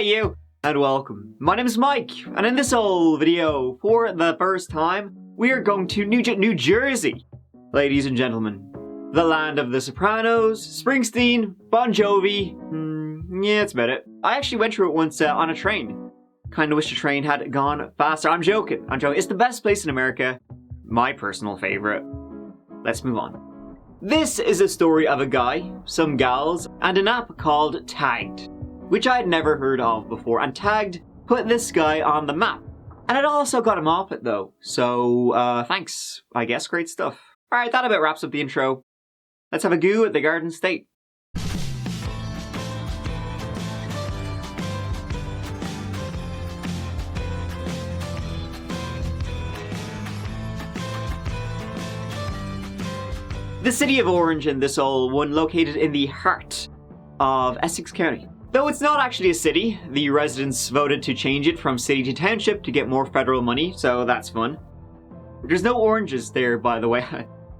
you, and welcome. My name is Mike, and in this whole video, for the first time, we are going to New Jersey. Ladies and gentlemen, the land of the Sopranos, Springsteen, Bon Jovi. Yeah, that's about it. I actually went through it once on a train. Kinda wish the train had gone faster. I'm joking. It's the best place in America. My personal favorite. Let's move on. This is a story of a guy, some gals, and an app called Tagged, which I had never heard of before, and Tagged put this guy on the map. And it also got him off it though, so thanks, I guess. Great stuff. Alright, that about wraps up the intro. Let's have a go at the Garden State. The city of Orange in this old one, located in the heart of Essex County. Though it's not actually a city, the residents voted to change it from city to township to get more federal money, so that's fun. There's no oranges there, by the way.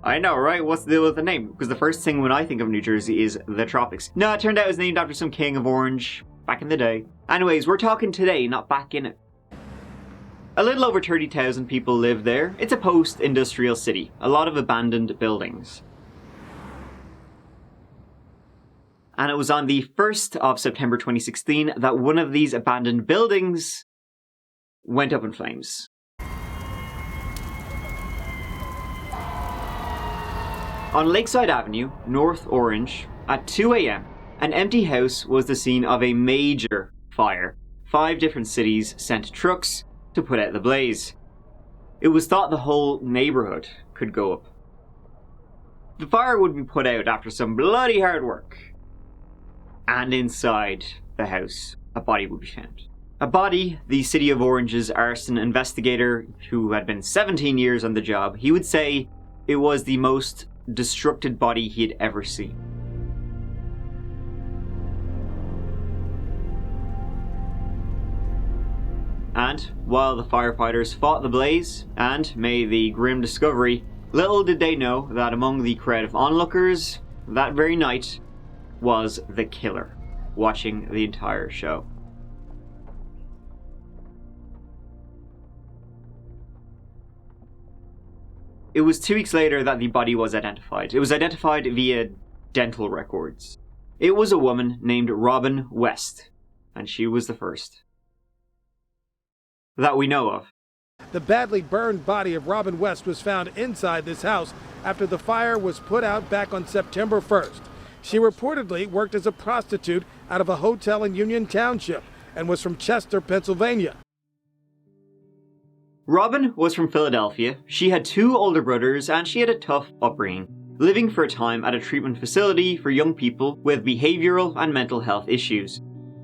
I know, right? What's the deal with the name? Because the first thing when I think of New Jersey is the tropics. No, it turned out it was named after some king of Orange back in the day. Anyways, we're talking today, not back in it. A little over 30,000 people live there. It's a post-industrial city. A lot of abandoned buildings. And it was on the 1st of September 2016 that one of these abandoned buildings went up in flames. On Lakeside Avenue, North Orange, at 2 a.m, an empty house was the scene of a major fire. 5 different cities sent trucks to put out the blaze. It was thought the whole neighborhood could go up. The fire would be put out after some bloody hard work. And inside the house, a body would be found. A body, the City of Orange's arson investigator, who had been 17 years on the job, he would say it was the most destructed body he had ever seen. And while the firefighters fought the blaze and made the grim discovery, little did they know that among the crowd of onlookers that very night was the killer, watching the entire show. It was 2 weeks later that the body was identified. It was identified via dental records. It was a woman named Robin West, and she was the first that we know of. The badly burned body of Robin West was found inside this house after the fire was put out back on September 1st. She reportedly worked as a prostitute out of a hotel in Union Township and was from Chester, Pennsylvania. Robin was from Philadelphia. She had 2 older brothers and she had a tough upbringing, living for a time at a treatment facility for young people with behavioral and mental health issues.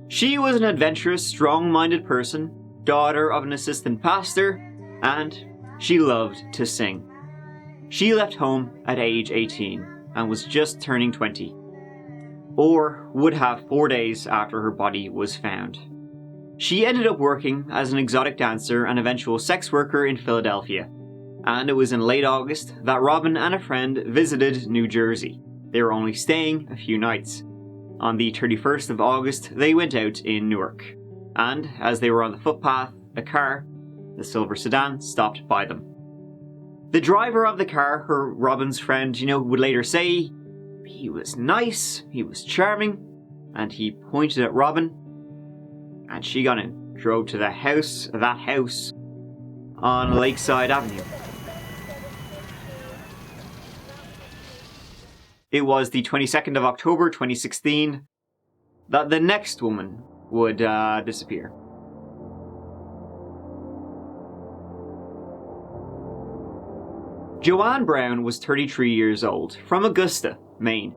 She was an adventurous, strong-minded person, daughter of an assistant pastor, and she loved to sing. She left home at age 18 and was just turning 20. Or would have 4 days after her body was found. She ended up working as an exotic dancer and eventual sex worker in Philadelphia. And it was in late August that Robin and a friend visited New Jersey. They were only staying a few nights. On the 31st of August, they went out in Newark. And as they were on the footpath, a car, the silver sedan, stopped by them. The driver of the car, her Robin's friend, would later say, he was nice, he was charming, and he pointed at Robin, and she got in, drove to that house on Lakeside Avenue. It was the 22nd of October 2016 that the next woman would disappear. Joanne Brown was 33 years old, from Augusta, Maine.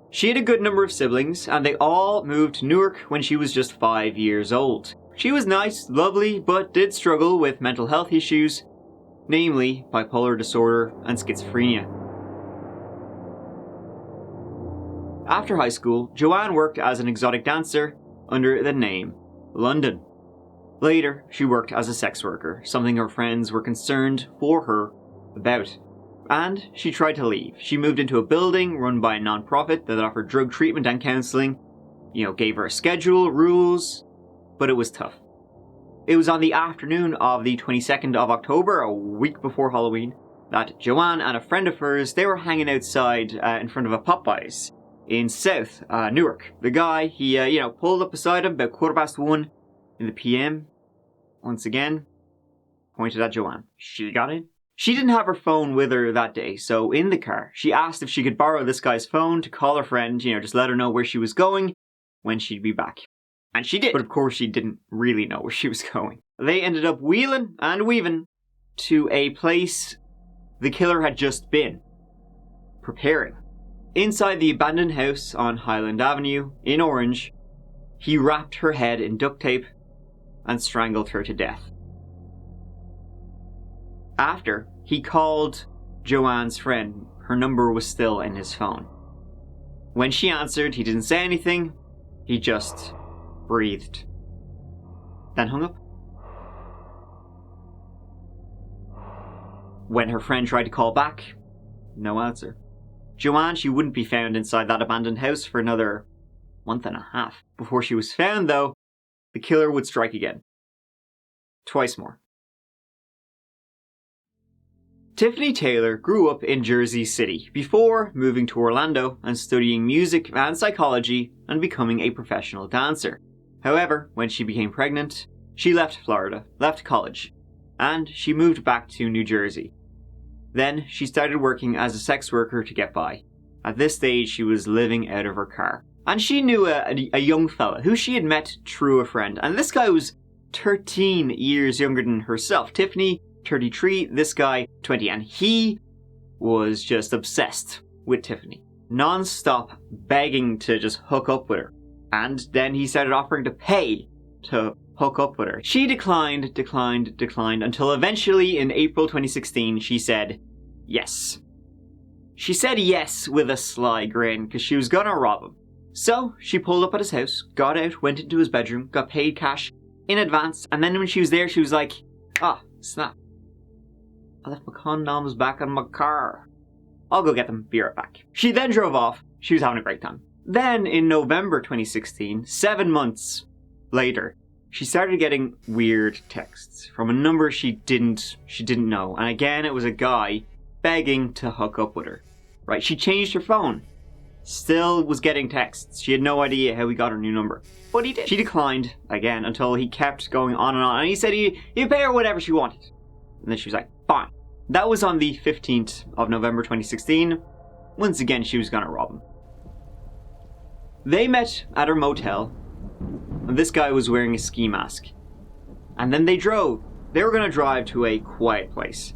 She had a good number of siblings, and they all moved to Newark when she was just 5 years old. She was nice, lovely, but did struggle with mental health issues, namely bipolar disorder and schizophrenia. After high school, Joanne worked as an exotic dancer under the name London. Later, she worked as a sex worker, something her friends were concerned for her about. And she tried to leave. She moved into a building run by a non-profit that offered drug treatment and counselling, gave her a schedule, rules, but it was tough. It was on the afternoon of the 22nd of October, a week before Halloween, that Joanne and a friend of hers, they were hanging outside in front of a Popeyes in South Newark. The guy, he pulled up beside him about 1:15 in the PM. Once again, pointed at Joanne. She got in. She didn't have her phone with her that day, so in the car, she asked if she could borrow this guy's phone to call her friend, just let her know where she was going, when she'd be back. And she did. But of course, she didn't really know where she was going. They ended up wheeling and weaving to a place the killer had just been preparing. Inside the abandoned house on Highland Avenue in Orange, he wrapped her head in duct tape and strangled her to death. After, he called Joanne's friend. Her number was still in his phone. When she answered, he didn't say anything. He just breathed. Then hung up. When her friend tried to call back, no answer. Joanne, she wouldn't be found inside that abandoned house for another month and a half. Before she was found, though, the killer would strike again. Twice more. Tiffany Taylor grew up in Jersey City before moving to Orlando and studying music and psychology and becoming a professional dancer. However, when she became pregnant, she left Florida, left college, and she moved back to New Jersey. Then she started working as a sex worker to get by. At this stage, she was living out of her car. And she knew a young fella who she had met through a friend. And this guy was 13 years younger than herself. Tiffany, 33, this guy, 20. And he was just obsessed with Tiffany. Non-stop begging to just hook up with her. And then he started offering to pay to hook up with her. She declined until eventually in April 2016 she said yes. She said yes with a sly grin because she was gonna rob him. So she pulled up at his house, got out, went into his bedroom, got paid cash in advance, and then when she was there she was like, snap. I left my condoms back in my car. I'll go get them, be right back. She then drove off. She was having a great time. Then in November 2016, 7 months later, she started getting weird texts from a number she didn't know. And again, it was a guy begging to hook up with her. Right? She changed her phone. Still was getting texts. She had no idea how he got her new number. But he did. She declined again until he kept going on. And he said he'd pay her whatever she wanted. And then she was like, fine. That was on the 15th of November 2016. Once again, she was gonna rob him. They met at her motel. And this guy was wearing a ski mask. And then they drove. They were going to drive to a quiet place.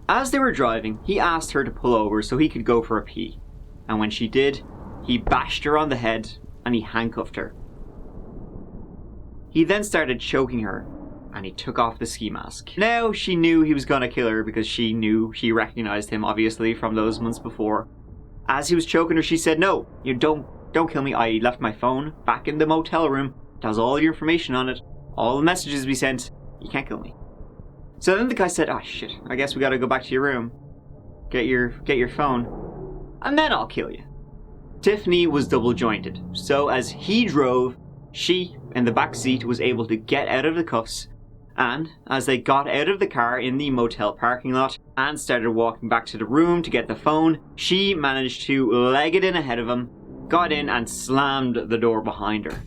As they were driving, he asked her to pull over so he could go for a pee. And when she did, he bashed her on the head and he handcuffed her. He then started choking her and he took off the ski mask. Now she knew he was going to kill her because she recognized him obviously from those months before. As he was choking her, she said, "No, you don't kill me. I left my phone back in the motel room. It has all your information on it. All the messages we sent. You can't kill me." So then the guy said, shit, I guess we gotta go back to your room. Get your phone. And then I'll kill you. Tiffany was double jointed. So as he drove, she, in the back seat, was able to get out of the cuffs. And as they got out of the car in the motel parking lot and started walking back to the room to get the phone, she managed to leg it in ahead of him, got in and slammed the door behind her.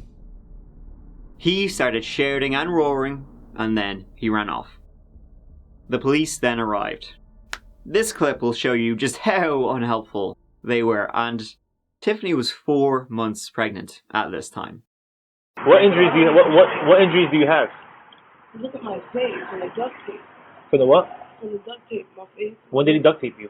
He started shouting and roaring, and then he ran off. The police then arrived. This clip will show you just how unhelpful they were, and Tiffany was 4 months pregnant at this time. What injuries do you what injuries do you have? Look at my face and the duct tape. For the what? For the duct tape, my face. When did he duct tape you?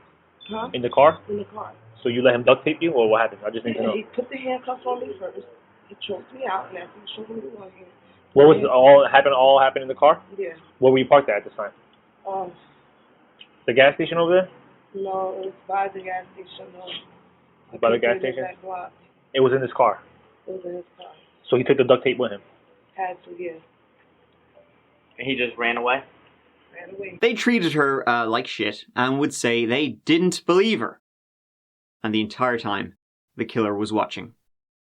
Huh? In the car? In the car. So you let him duct tape you, or what happened? I just need to know. He put the handcuffs on me first. He choked me out and after he choked me one hand. What was all happened in the car? Yeah. Where were you parked at this time? The gas station over there? No, it was by the gas station. By the gas station? That block. It was in his car. It was in his car. So he took the duct tape with him? Had to, yeah. And he just ran away? Ran away. They treated her like shit and would say they didn't believe her. And the entire time, the killer was watching.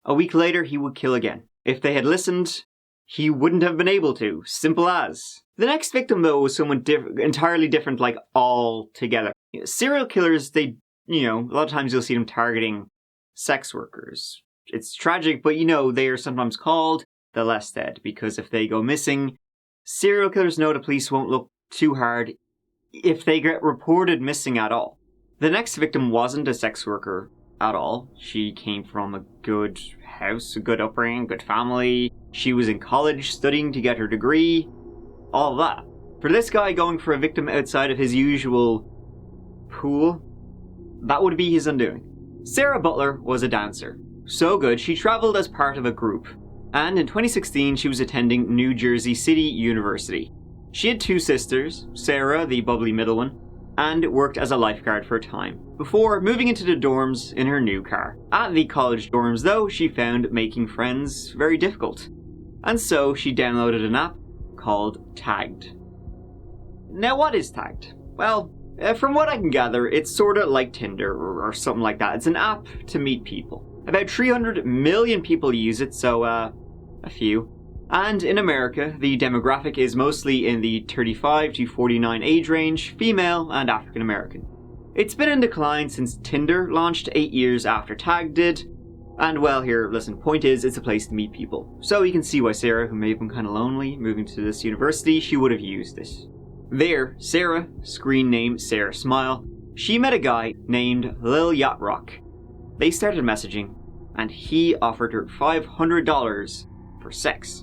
A week later, he would kill again. If they had listened, he wouldn't have been able to. Simple as. The next victim, though, was someone entirely different, like, altogether. Serial killers, a lot of times you'll see them targeting sex workers. It's tragic, but they are sometimes called the less dead, because if they go missing, serial killers know the police won't look too hard if they get reported missing at all. The next victim wasn't a sex worker at all. She came from a good house, a good upbringing, good family. She was in college studying to get her degree. All that. For this guy going for a victim outside of his usual pool, that would be his undoing. Sarah Butler was a dancer. So good, she traveled as part of a group. And in 2016, she was attending New Jersey City University. She had 2 sisters, Sarah, the bubbly middle one, and worked as a lifeguard for a time, before moving into the dorms in her new car. At the college dorms, though, she found making friends very difficult. And so she downloaded an app called Tagged. Now, what is Tagged? Well, from what I can gather, it's sorta like Tinder or something like that. It's an app to meet people. About 300 million people use it, so a few. And in America, the demographic is mostly in the 35 to 49 age range, female and African American. It's been in decline since Tinder launched 8 years after Tag did. And well, here, listen, point is, it's a place to meet people. So you can see why Sarah, who may have been kind of lonely, moving to this university, she would have used this. There, Sarah, screen name Sarah Smile, she met a guy named Lil Yacht Rock. They started messaging, and he offered her $500 for sex.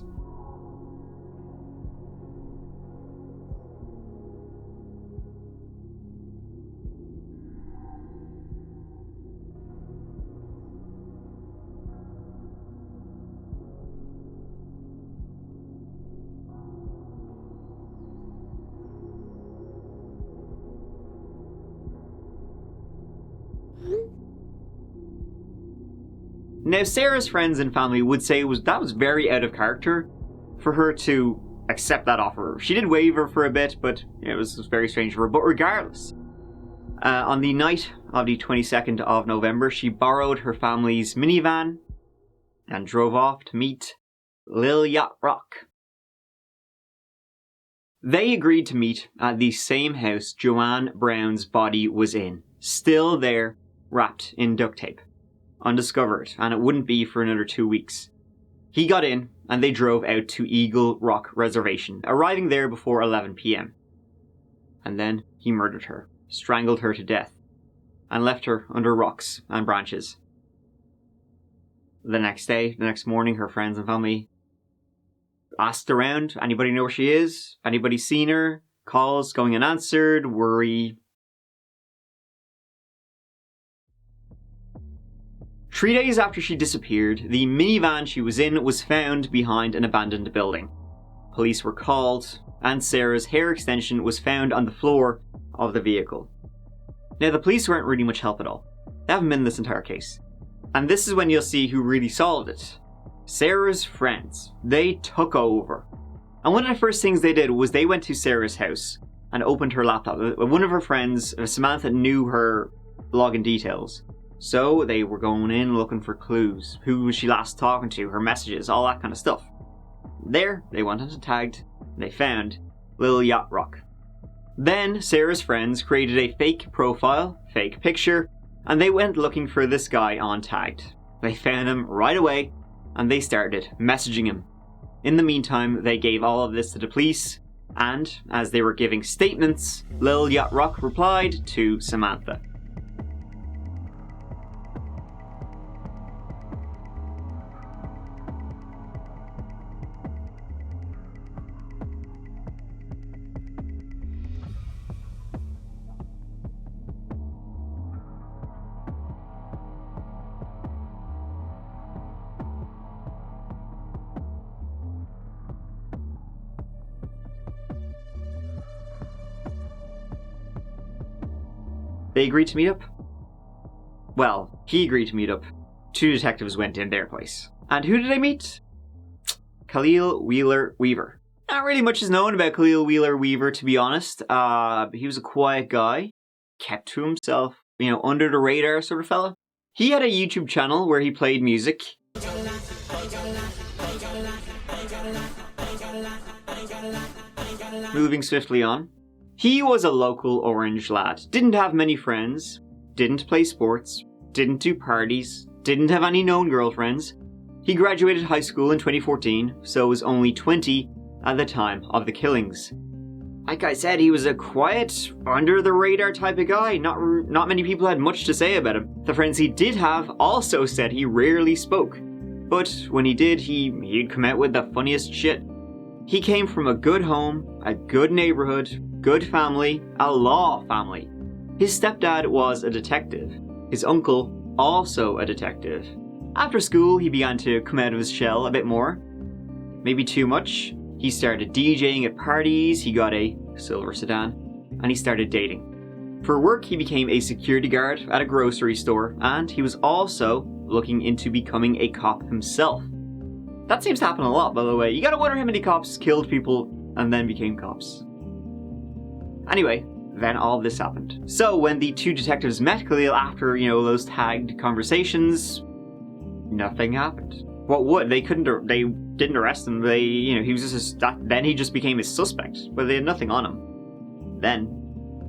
Now, Sarah's friends and family would say that was very out of character for her to accept that offer. She did waver for a bit, but it was very strange for her. But regardless, on the night of the 22nd of November, she borrowed her family's minivan and drove off to meet Lil Yacht Rock. They agreed to meet at the same house Joanne Brown's body was in, still there, wrapped in duct tape. Undiscovered, and it wouldn't be for another 2 weeks. He got in, and they drove out to Eagle Rock Reservation, arriving there before 11 p.m. And then he murdered her, strangled her to death, and left her under rocks and branches. The next morning, her friends and family asked around, anybody know where she is? Anybody seen her? Calls going unanswered, worry. 3 days after she disappeared, the minivan she was in was found behind an abandoned building. Police were called, and Sarah's hair extension was found on the floor of the vehicle. Now, the police weren't really much help at all. They haven't been in this entire case. And this is when you'll see who really solved it. Sarah's friends. They took over. And one of the first things they did was they went to Sarah's house and opened her laptop. One of her friends, Samantha, knew her login details. So they were going in looking for clues. Who was she last talking to? Her messages, all that kind of stuff. There, they went into Tagged. They found Lil Yacht Rock. Then Sarah's friends created a fake profile, fake picture, and they went looking for this guy on Tagged. They found him right away, and they started messaging him. In the meantime, they gave all of this to the police, and as they were giving statements, Lil Yacht Rock replied to Samantha. They agreed to meet up? Well, he agreed to meet up. 2 detectives went in their place. And who did they meet? Khalil Wheeler-Weaver. Not really much is known about Khalil Wheeler-Weaver, to be honest. He was a quiet guy. Kept to himself. Under the radar sort of fella. He had a YouTube channel where he played music. moving swiftly on. He was a local Orange lad, didn't have many friends, didn't play sports, didn't do parties, didn't have any known girlfriends. He graduated high school in 2014, so was only 20 at the time of the killings. Like I said, he was a quiet, under-the-radar type of guy. Not many people had much to say about him. The friends he did have also said he rarely spoke. But when he did, he'd come out with the funniest shit. He came from a good home, a good neighborhood, good family, a law family. His stepdad was a detective. His uncle, also a detective. After school, he began to come out of his shell a bit more. Maybe too much. He started DJing at parties, he got a silver sedan, and he started dating. For work, he became a security guard at a grocery store, and he was also looking into becoming a cop himself. That seems to happen a lot, by the way. You gotta wonder how many cops killed people and then became cops. Anyway, then all this happened. So when the two detectives met Khalil after, those tagged conversations, nothing happened. What would? They didn't arrest him. He was just then he just became a suspect, but they had nothing on him. Then.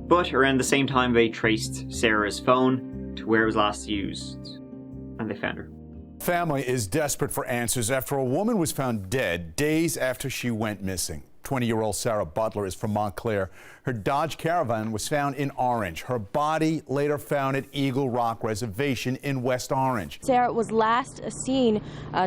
But around the same time, they traced Sarah's phone to where it was last used, and they found her. Family is desperate for answers after a woman was found dead days after she went missing. 20-year-old Sarah Butler is from Montclair. Her Dodge Caravan was found in Orange. Her body later found at Eagle Rock Reservation in West Orange. Sarah was last seen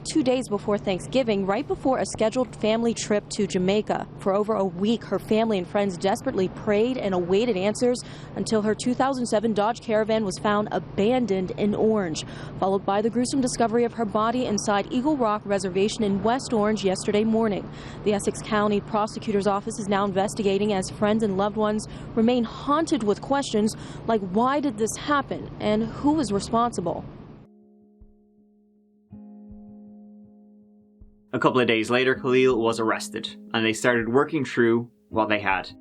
2 days before Thanksgiving, right before a scheduled family trip to Jamaica. For over a week, her family and friends desperately prayed and awaited answers until her 2007 Dodge Caravan was found abandoned in Orange, followed by the gruesome discovery of her body inside Eagle Rock Reservation in West Orange yesterday morning. The Essex County Prosecutor's Office is now investigating as friends and loved ones remain haunted with questions like why did this happen and who is responsible. A couple of days later, Khalil was arrested, and they started working through what they had.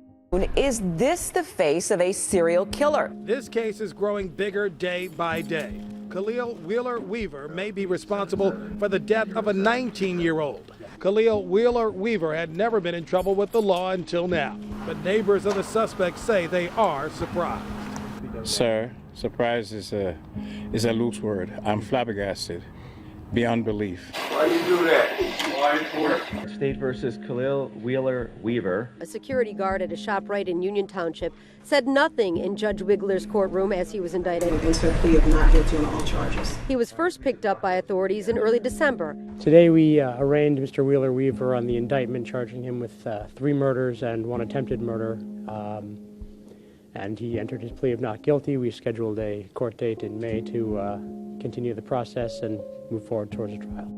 Is this the face of a serial killer? This case is growing bigger day by day. Khalil Wheeler-Weaver may be responsible for the death of a 19-year-old. Khalil Wheeler-Weaver had never been in trouble with the law until now, but neighbors of the suspect say they are surprised. Sir, surprise is a loose word. I'm flabbergasted beyond belief. Why do you do that? Why? State versus Khalil Wheeler-Weaver. A security guard at a ShopRite in Union Township said nothing in Judge Wigler's courtroom as he was indicted. Against her plea of not guilty on all charges. He was first picked up by authorities in early December. Today we arraigned Mr. Wheeler-Weaver on the indictment charging him with 3 murders and 1 attempted murder. And he entered his plea of not guilty. We scheduled a court date in May to continue the process and move forward towards a trial.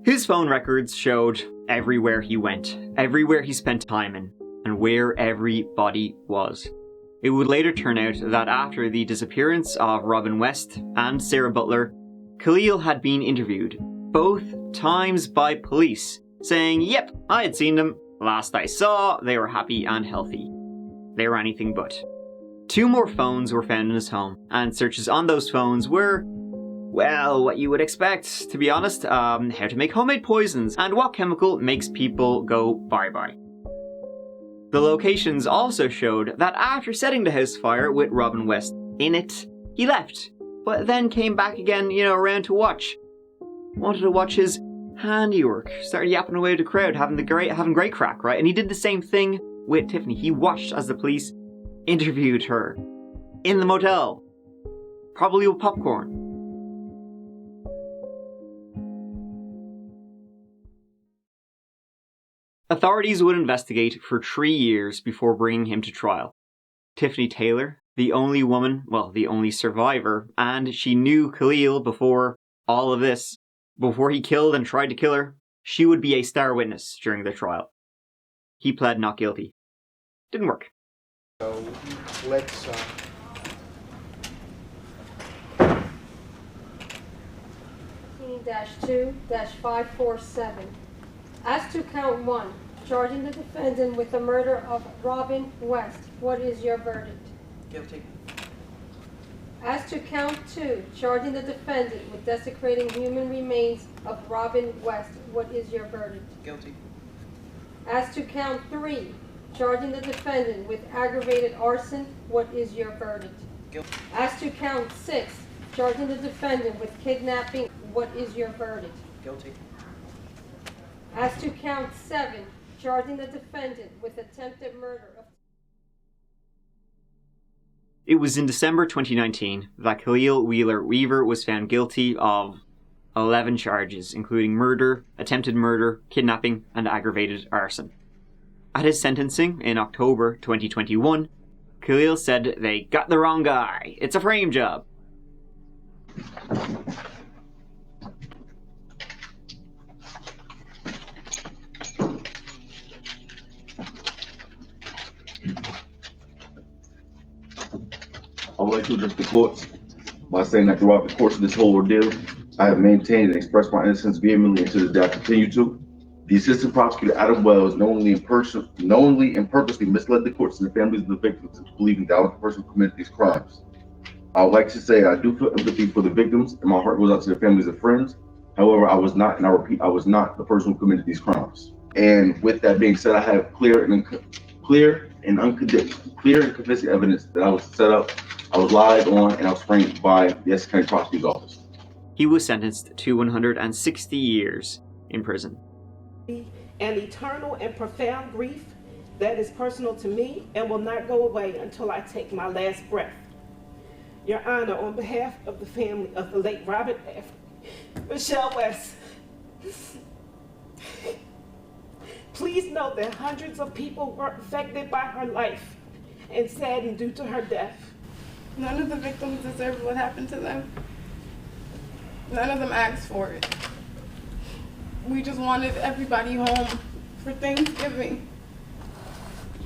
His phone records showed everywhere he went, everywhere he spent time in, and where everybody was. It would later turn out that after the disappearance of Robin West and Sarah Butler, Khalil had been interviewed, both times by police, saying, "Yep, I had seen them. Last I saw, they were happy and healthy." They were anything but. 2 more phones were found in his home, and searches on those phones were, well, what you would expect, to be honest. How to make homemade poisons, and what chemical makes people go bye-bye. The locations also showed that after setting the house fire with Robin West in it, he left, but then came back again, around to watch. Wanted to watch his handiwork, started yapping away to the crowd, having great crack, right? And he did the same thing with Tiffany. He watched as the police interviewed her in the motel, probably with popcorn. Authorities would investigate for 3 years before bringing him to trial. Tiffany Taylor, the only woman, the only survivor, and she knew Khalil before all of this, before he killed and tried to kill her, she would be a star witness during the trial. He pled not guilty. Didn't work. So let's 2-547. As to count 1, charging the defendant with the murder of Robin West, what is your verdict? Guilty. As to count 2, charging the defendant with desecrating human remains of Robin West, what is your verdict? Guilty. As to count 3, charging the defendant with aggravated arson. What is your verdict? Guilty. As to count 6, charging the defendant with kidnapping. What is your verdict? Guilty. As to count 7, charging the defendant with attempted murder of... It was in December 2019 that Khalil Wheeler-Weaver was found guilty of 11 charges, including murder, attempted murder, kidnapping, and aggravated arson. At his sentencing in October 2021, Khalil said they got the wrong guy. It's a frame job. I would like to address the courts by saying that throughout the course of this whole ordeal, I have maintained and expressed my innocence vehemently, and to this day I continue to. The assistant prosecutor, Adam Wells, knowingly and purposely misled the courts and the families of the victims into believing that I was the person who committed these crimes. I would like to say I do feel empathy for the victims, and my heart goes out to their families and friends. However, I was not, and I repeat, I was not the person who committed these crimes. And with that being said, I have clear and convincing evidence that I was set up, I was lied on, and I was framed by the Essex County Prosecutor's Office. He was sentenced to 160 years in prison. An eternal and profound grief that is personal to me and will not go away until I take my last breath. Your Honor, on behalf of the family of the late Robert F. Michelle West, please know that hundreds of people were affected by her life and saddened due to her death. None of the victims deserve what happened to them. None of them asked for it. We just wanted everybody home for Thanksgiving.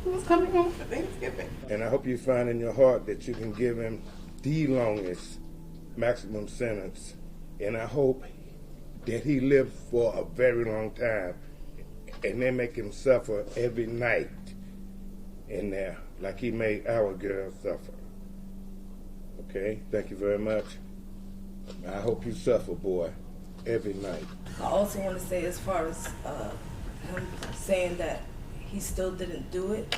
He was coming home for Thanksgiving. And I hope you find in your heart that you can give him the longest maximum sentence. And I hope that he lives for a very long time and they make him suffer every night in there like he made our girls suffer. Okay, thank you very much. I hope you suffer, boy, every night. I also want to say, as far as him saying that he still didn't do it,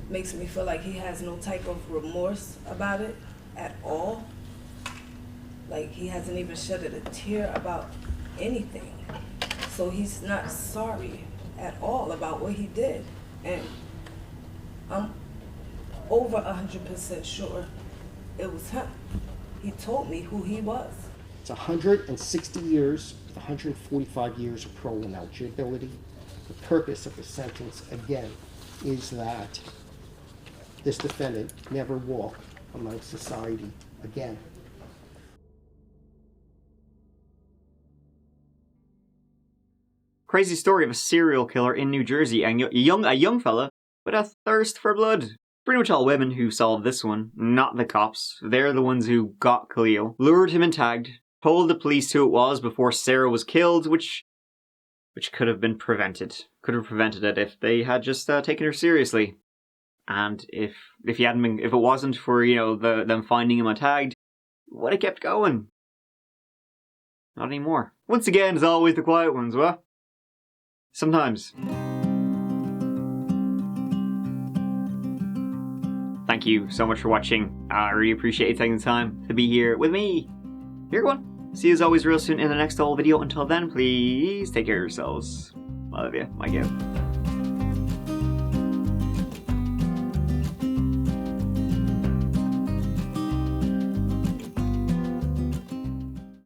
makes me feel like he has no type of remorse about it at all. Like, he hasn't even shedded a tear about anything. So he's not sorry at all about what he did. And I'm over 100% sure it was him. He told me who he was. It's 160 years with 145 years of parole ineligibility. The purpose of the sentence, again, is that this defendant never walk among society again. Crazy story of a serial killer in New Jersey, and a young fella with a thirst for blood. Pretty much all women who solved this one, not the cops. They're the ones who got Khalil, lured him and tagged, told the police who it was before Sarah was killed, which could have been prevented. Could have prevented it if they had just taken her seriously. And if it wasn't for, them finding him and tagged, would have kept going. Not anymore. Once again, it's always the quiet ones, what? Sometimes. Thank you so much for watching. I really appreciate you taking the time to be here with me. Here, one. See you as always real soon in the next video. Until then, please take care of yourselves. I love you. My gift.